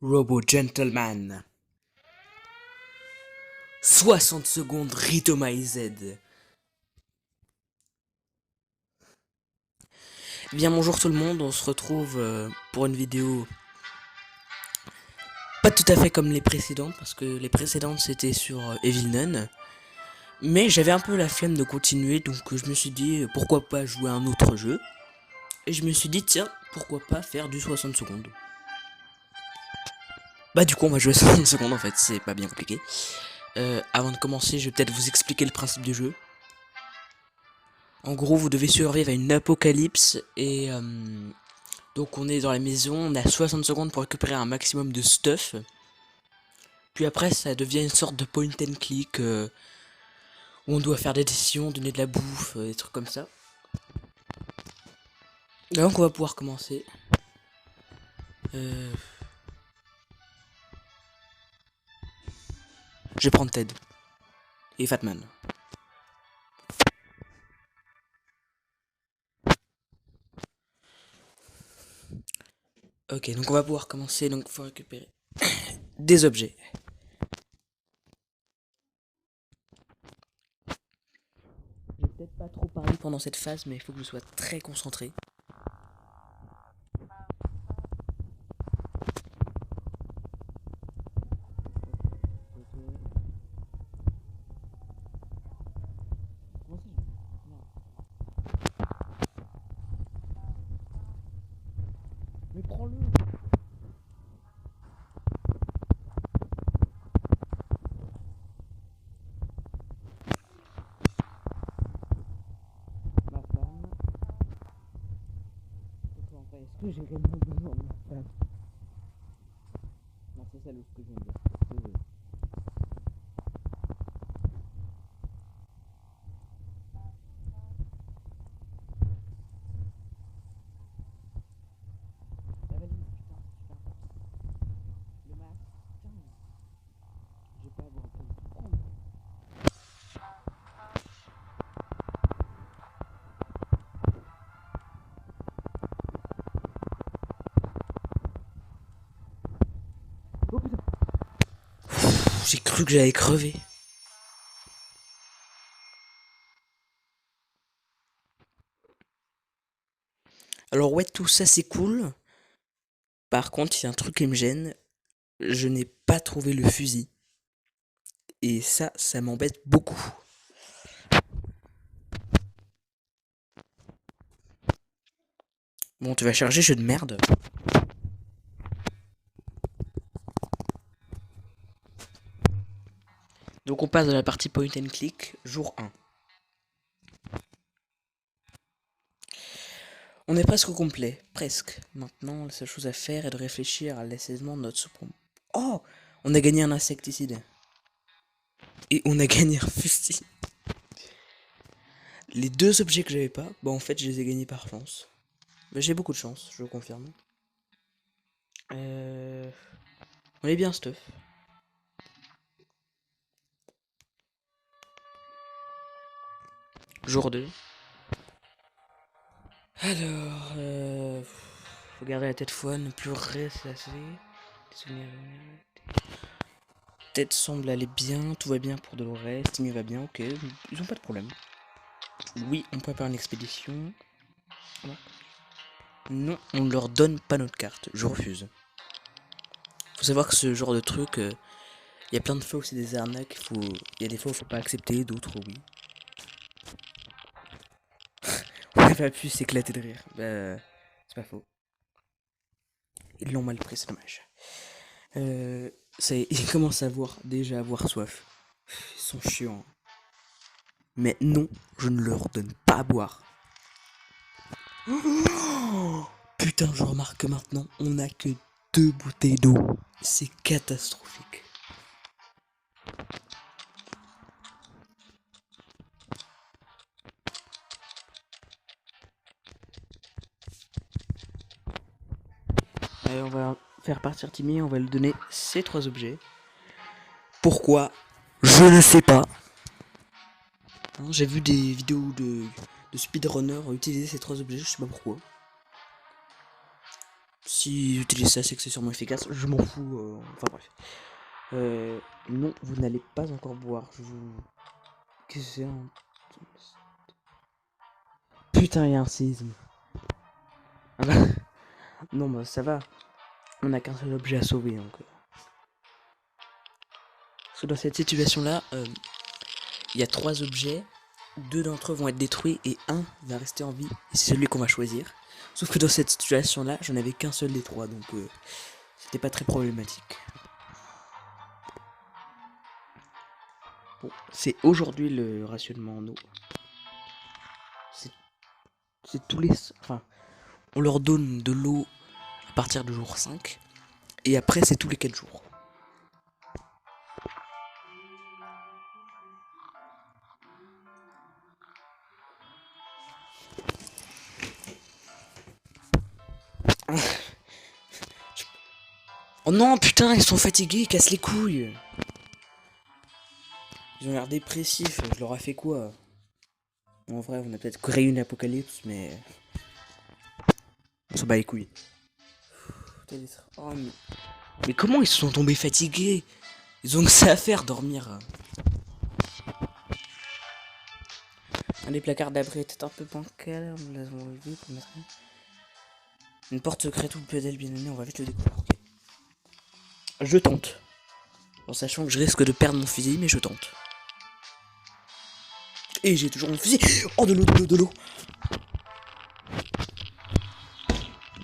Robo Gentleman. 60 secondes Ritomaized. Bien bonjour tout le monde, on se retrouve pour une vidéo pas tout à fait comme les précédentes, parce que les précédentes c'était sur Evil Nun. Mais j'avais un peu la flemme de continuer, donc je me suis dit pourquoi pas jouer à un autre jeu. Et je me suis dit tiens, pourquoi pas faire du 60 secondes. Bah du coup on va jouer à 60 secondes en fait, c'est pas bien compliqué. Avant de commencer, je vais peut-être vous expliquer le principe du jeu. En gros, vous devez survivre à une apocalypse et donc on est dans la maison, on a 60 secondes pour récupérer un maximum de stuff. Puis après, ça devient une sorte de point and click où on doit faire des décisions, donner de la bouffe, des trucs comme ça. Donc on va pouvoir commencer. Je vais prendre Ted et Fatman. Ok, donc on va pouvoir commencer, donc faut récupérer des objets. Je vais peut-être pas trop parler pendant cette phase, mais il faut que je sois très concentré. Mais prends-le. Ma femme. Est-ce que j'ai réellement besoin de ma femme? Non, c'est ça le ce que je viens de dire. Désolé. La valise, putain, super important. Le masque, putain. Je vais pas avoir le temps de tout prendre. Oh putain. J'ai cru que j'allais crever. Alors ouais, tout ça c'est cool. Par contre, il y a un truc qui me gêne. Je n'ai pas trouvé le fusil. Et ça m'embête beaucoup. Bon, tu vas charger, jeu de merde. Donc on passe de la partie point and click, jour 1. On est presque au complet, presque. Maintenant, la seule chose à faire est de réfléchir à l'assaisonnement de notre soupe. Oh, on a gagné un insecticide. Et on a gagné un fusil. Les deux objets que j'avais pas, bah en fait je les ai gagnés par chance. J'ai beaucoup de chance, je confirme. On est bien stuff. Jour 2. Alors, faut garder la tête froide, ne plus ressasser. Tête semble aller bien, tout va bien pour Dolores, Timmy va bien, ok, ils ont pas de problème. Oui, on peut faire une expédition. Non, on ne leur donne pas notre carte, je refuse. Faut savoir que ce genre de truc, y a plein de fois où c'est des arnaques, y a des fois où faut pas accepter, d'autres oui. On n'a pas pu s'éclater de rire, bah, c'est pas faux. Ils l'ont mal pris, c'est dommage. Ils commencent à déjà avoir soif. Ils sont chiants. Mais non, je ne leur donne pas à boire. Oh, putain, je remarque que maintenant, on n'a que 2 bouteilles d'eau. C'est catastrophique. Allez, on va faire partir Timmy, on va lui donner ces 3 objets. Pourquoi? Je ne sais pas. Hein, j'ai vu des vidéos de speedrunners utiliser ces 3 objets, je sais pas pourquoi. Si j'utilise ça, c'est que c'est sûrement efficace. Je m'en fous. Enfin bref. Non, vous n'allez pas encore boire. Je vous... Qu'est-ce que c'est Putain, il y a un séisme. Ah bah... Non, bah ça va. On n'a qu'un seul objet à sauver, donc... Parce que dans cette situation-là, il y a 3 objets. 2 d'entre eux vont être détruits et un va rester en vie. Et c'est celui qu'on va choisir. Sauf que dans cette situation-là, j'en avais qu'un seul des 3, donc... c'était pas très problématique. Bon, c'est aujourd'hui le rationnement en eau. C'est tous les... Enfin, on leur donne de l'eau à partir du jour 5. Et après, c'est tous les 4 jours. Oh non, putain, ils sont fatigués, ils cassent les couilles. Ils ont l'air dépressifs, je leur ai fait quoi? En vrai, on a peut-être créé une apocalypse, mais... on s'en bat les couilles. Oh, mais comment ils se sont tombés fatigués? Ils ont que ça à faire, dormir. Un des placards d'abri était un peu bancal, nous l'avons relevé pour mettre... Une porte secrète ou peut-être bien aimée, on va vite le découvrir. Okay. Je tente. En sachant que je risque de perdre mon fusil, mais je tente. Et j'ai toujours mon fusil. Oh, de l'eau, de l'eau, de l'eau.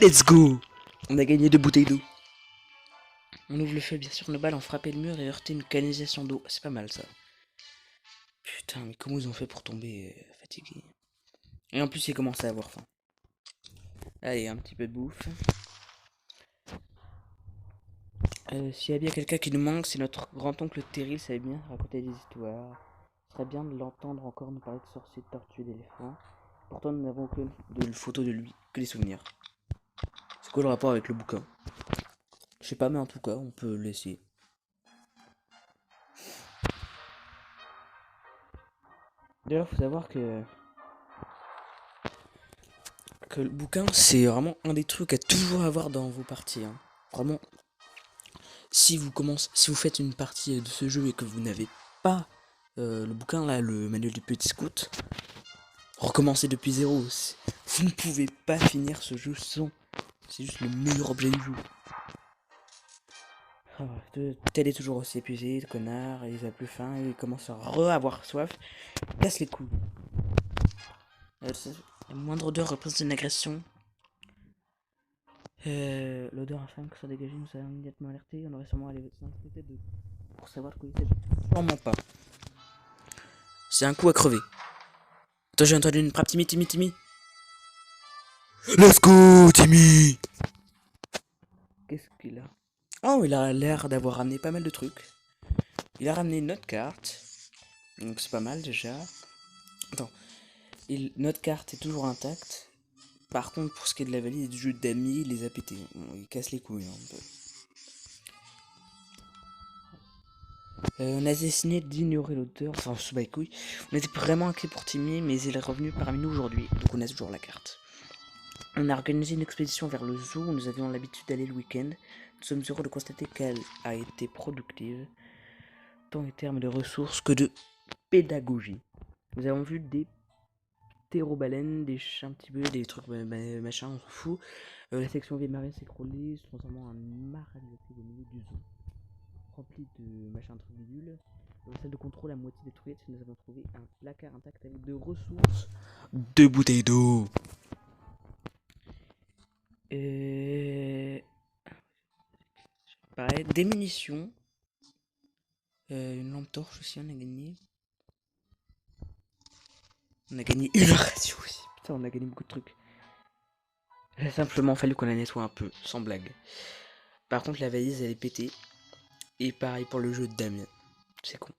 Let's go. On a gagné 2 bouteilles d'eau. On ouvre le feu, bien sûr, nos balles ont frappé le mur et heurté une canalisation d'eau. C'est pas mal, ça. Putain, mais comment ils ont fait pour tomber fatigués? Et en plus, ils commencent à avoir faim. Allez, un petit peu de bouffe. S'il y a bien quelqu'un qui nous manque, c'est notre grand-oncle Terry, ça savait bien raconter des histoires. Ce serait bien de l'entendre encore nous parler de sorciers, de tortues, d'éléphants. Pourtant, nous n'avons que de photos de lui, que des souvenirs. C'est quoi le rapport avec le bouquin? Je sais pas, mais en tout cas, on peut l'essayer. D'ailleurs, faut savoir que le bouquin, c'est vraiment un des trucs à toujours avoir dans vos parties. Hein. Vraiment, si vous faites une partie de ce jeu et que vous n'avez pas le bouquin là, le manuel du petit scout, recommencez depuis zéro. Vous ne pouvez pas finir ce jeu sans. C'est juste le meilleur objet du jeu. Ah, Ted est toujours aussi épuisé, connard, il a plus faim, il commence à avoir soif. Casse les couilles. La moindre odeur représente une agression. L'odeur infâme que ça dégageait nous a immédiatement alerté. On aurait sûrement allé s'inquiéter de pour savoir de quoi il s'agit. Sûrement pas. C'est un coup à crever. Attends, j'ai entendu une frappe. Timmy. Let's go, Timmy. Qu'est-ce qu'il a? Oh, il a l'air d'avoir ramené pas mal de trucs. Il a ramené notre carte. Donc c'est pas mal déjà. Attends. Notre carte est toujours intacte. Par contre, pour ce qui est de la valise et du jeu d'amis, il les a pétés. Bon, il casse les couilles un peu. On a décidé d'ignorer l'auteur, enfin sous les couilles. On était vraiment inquiet pour Timmy, mais il est revenu parmi nous aujourd'hui, donc on a toujours la carte. On a organisé une expédition vers le zoo où nous avions l'habitude d'aller le week-end. Nous sommes heureux de constater qu'elle a été productive, tant en termes de ressources que de pédagogie. Nous avons vu des ptérobaleines, des chats un petit peu, des trucs machin, on s'en fout. La section vie marine s'est écroulée, se transformant en mar radioactif au milieu du zoo. Rempli de machin truc bidule. Dans la salle de contrôle à moitié détruite, nous avons trouvé un placard intact avec de ressources. 2 bouteilles d'eau. Pareil, des munitions. Une lampe torche aussi, on a gagné. On a gagné une ration aussi. Putain, on a gagné beaucoup de trucs. Il a simplement fallu qu'on la nettoie un peu, sans blague. Par contre, la valise, elle est pétée. Et pareil pour le jeu de Damien. C'est con.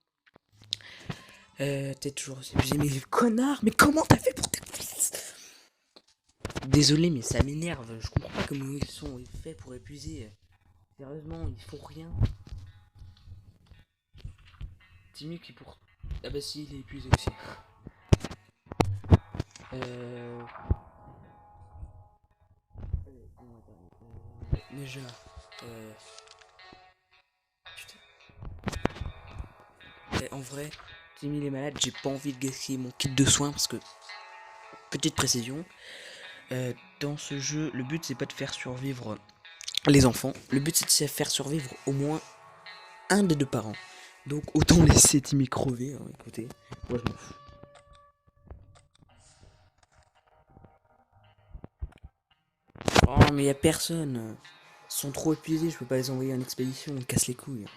T'es toujours aussi épuisé, mais connard, mais comment t'as fait pour t'épuiser? Désolé, mais ça m'énerve. Je comprends pas comment ils sont faits pour épuiser. Sérieusement, ils font rien. Timmy qui pour... Ah bah si, il est épuisé aussi. Déjà, euh, putain. En vrai, Timmy il est malade, j'ai pas envie de gaspiller mon kit de soins parce que, petite précision, dans ce jeu, le but c'est pas de faire survivre les enfants, le but c'est de faire survivre au moins un des deux parents. Donc autant laisser Timmy crever, hein, écoutez, moi je m'en fous. Oh mais y a personne, ils sont trop épuisés, je peux pas les envoyer en expédition, on casse les couilles.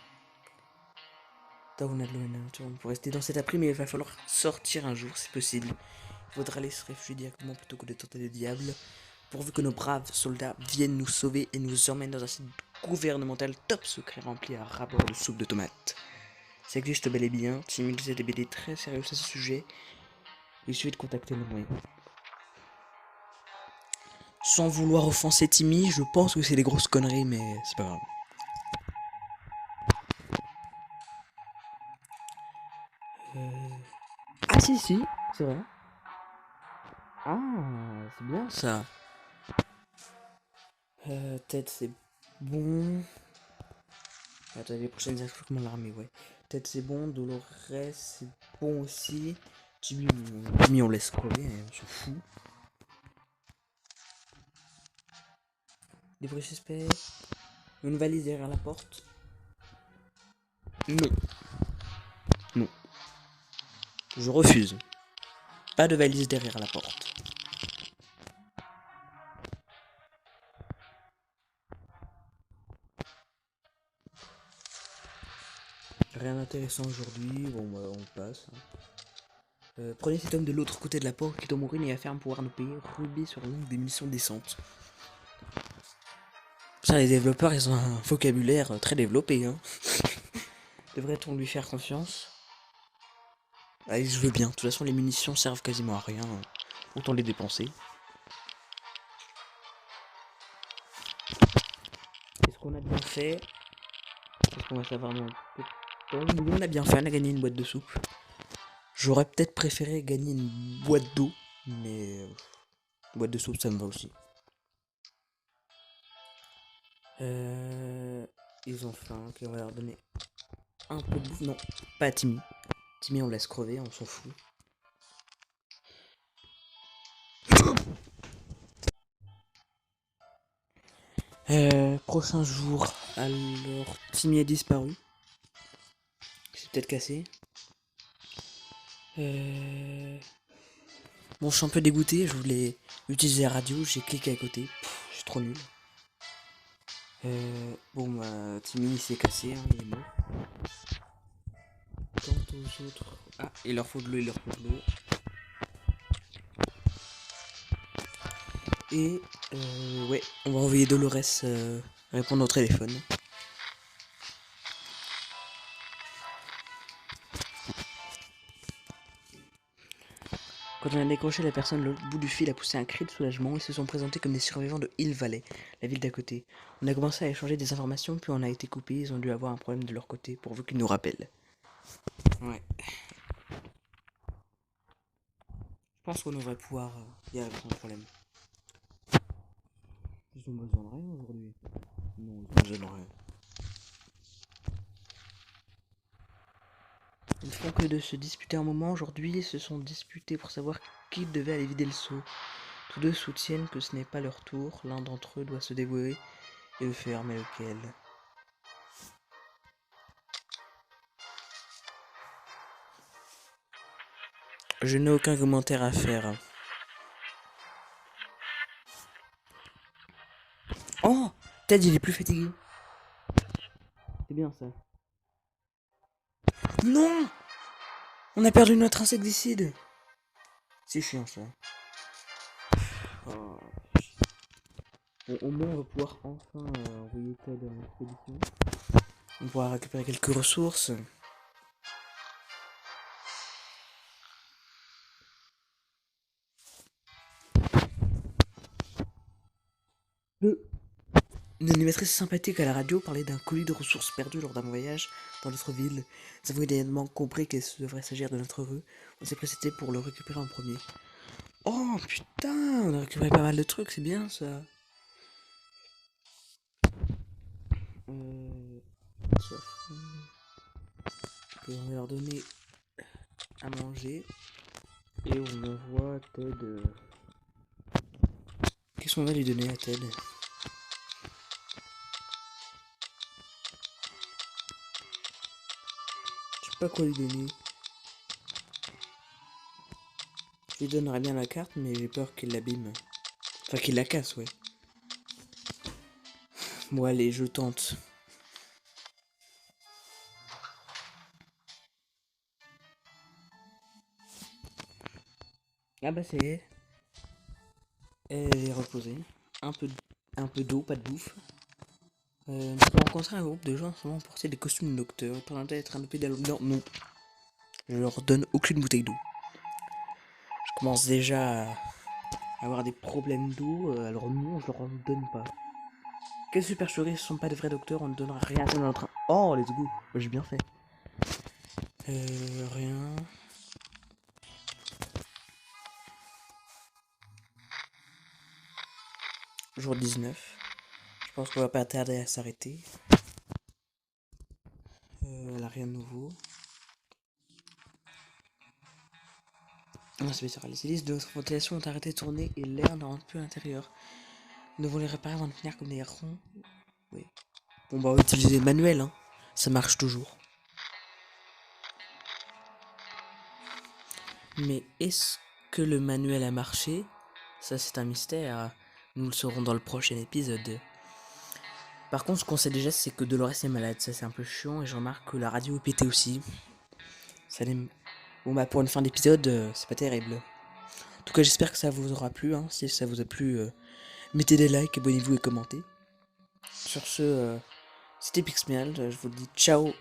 On a de l'eau pour rester dans cet abri, mais il va falloir sortir un jour si possible. Il faudra aller se réfugier directement plutôt que de tenter le diable, pourvu que nos braves soldats viennent nous sauver et nous emmènent dans un site gouvernemental top secret rempli à rapport de soupe de tomates. Ça existe bel et bien, Timmy lisait des BD très sérieux à ce sujet, il suffit de contacter le moyen. Sans vouloir offenser Timmy, je pense que c'est des grosses conneries, mais c'est pas grave. Ah si, c'est vrai. Ah, c'est bien ça. Tête c'est bon. Attends, les prochaines affrontements de l'armée, ouais. Tête c'est bon, Dolores c'est bon aussi. Jimmy on laisse crever, hein, on s'en fout. Des vrais suspects. Une valise derrière la porte. Non. Non. Je refuse. Pas de valise derrière la porte. Rien d'intéressant aujourd'hui, bon bah on passe. Prenez cet homme de l'autre côté de la porte qui doit mourir et affirme pouvoir nous payer rubis sur longue des munitions décentes. Ça, les développeurs, ils ont un vocabulaire très développé, hein. Devrait-on lui faire confiance? Allez, je veux bien. De toute façon, les munitions servent quasiment à rien. Autant les dépenser. Est-ce qu'on a bien fait? Est-ce qu'on va savoir un peu de temps? Oui, on a bien fait, on a gagné une boîte de soupe. J'aurais peut-être préféré gagner une boîte d'eau, mais boîte de soupe, ça me va aussi. Ils ont faim, ok, on va leur donner un peu de bouffe. Non, pas à Timmy. Timmy, on laisse crever, on s'en fout. Prochain jour, alors Timmy a disparu. C'est peut-être cassé. Bon, je suis un peu dégoûté, je voulais utiliser la radio, j'ai cliqué à côté. Je suis trop nul. Bon, bah, Timmy s'est cassé, hein, il est mort. Quant aux autres. Ah, il leur faut de l'eau, il leur faut de l'eau. Et, ouais, on va envoyer Dolores répondre au téléphone. Quand on a décroché, la personne de l'autre bout du fil a poussé un cri de soulagement et se sont présentés comme des survivants de Hill Valley, la ville d'à côté. On a commencé à échanger des informations, puis on a été coupé. Ils ont dû avoir un problème de leur côté, pourvu qu'ils nous rappellent. Ouais. Je pense qu'on devrait pouvoir y arriver sans problème. Ils ont besoin de rien aujourd'hui. Non, ils ont besoin de rien. Ils ne font que de se disputer un moment. Aujourd'hui, ils se sont disputés pour savoir qui devait aller vider le seau. Tous deux soutiennent que ce n'est pas leur tour. L'un d'entre eux doit se dévouer et le faire, mais lequel? Je n'ai aucun commentaire à faire. Oh, Ted, il est plus fatigué. C'est bien ça. Non, on a perdu notre insecticide. C'est chiant ça. Oh. Bon, au moins on va pouvoir enfin envoyer Ted en expédition. On pourra récupérer quelques ressources. Une animatrice sympathique à la radio parlait d'un colis de ressources perdues lors d'un voyage dans notre ville. Nous avons immédiatement compris qu'il devrait s'agir de notre rue. On s'est précipité pour le récupérer en premier. Oh putain, on a récupéré pas mal de trucs, c'est bien ça. Soif. Ok, on va leur donner à manger. Et on envoie Ted. Qu'est-ce qu'on va lui donner à Ted? Je sais pas quoi lui donner. Je lui donnerais bien la carte, mais j'ai peur qu'il l'abîme. Enfin, qu'il la casse, ouais. Bon, allez, je tente. Ah bah c'est. Elle est reposée. Un peu, un peu d'eau, pas de bouffe. On peut rencontrer un groupe de gens en ce moment porter des costumes de docteur. Ils pendant être un pédalo. Non, non. Je leur donne aucune bouteille d'eau. Je commence déjà à avoir des problèmes d'eau. Alors non, je leur en donne pas. Quelle supercherie, ce sont pas des vrais docteurs, on ne donnera rien à dans le train. Oh, let's go. J'ai bien fait. Rien. Jour 19. Je pense qu'on va pas tarder à s'arrêter. Elle a rien de nouveau. C'est bizarre. Les hélices de notre ventilation ont arrêté de tourner et l'air ne rentre plus à l'intérieur. Nous devons les réparer avant de finir comme des ronds. Oui. Bon, bah, on va utiliser le manuel, hein. Ça marche toujours. Mais est-ce que le manuel a marché? Ça, c'est un mystère. Nous le saurons dans le prochain épisode. Par contre, ce qu'on sait déjà, c'est que Dolores est malade. Ça, c'est un peu chiant. Et je remarque que la radio est pétée aussi. Ça Bon, bah, pour une fin d'épisode, c'est pas terrible. En tout cas, j'espère que ça vous aura plu. Hein. Si ça vous a plu, mettez des likes, abonnez-vous et commentez. Sur ce, c'était Pixmial. Je vous dis ciao.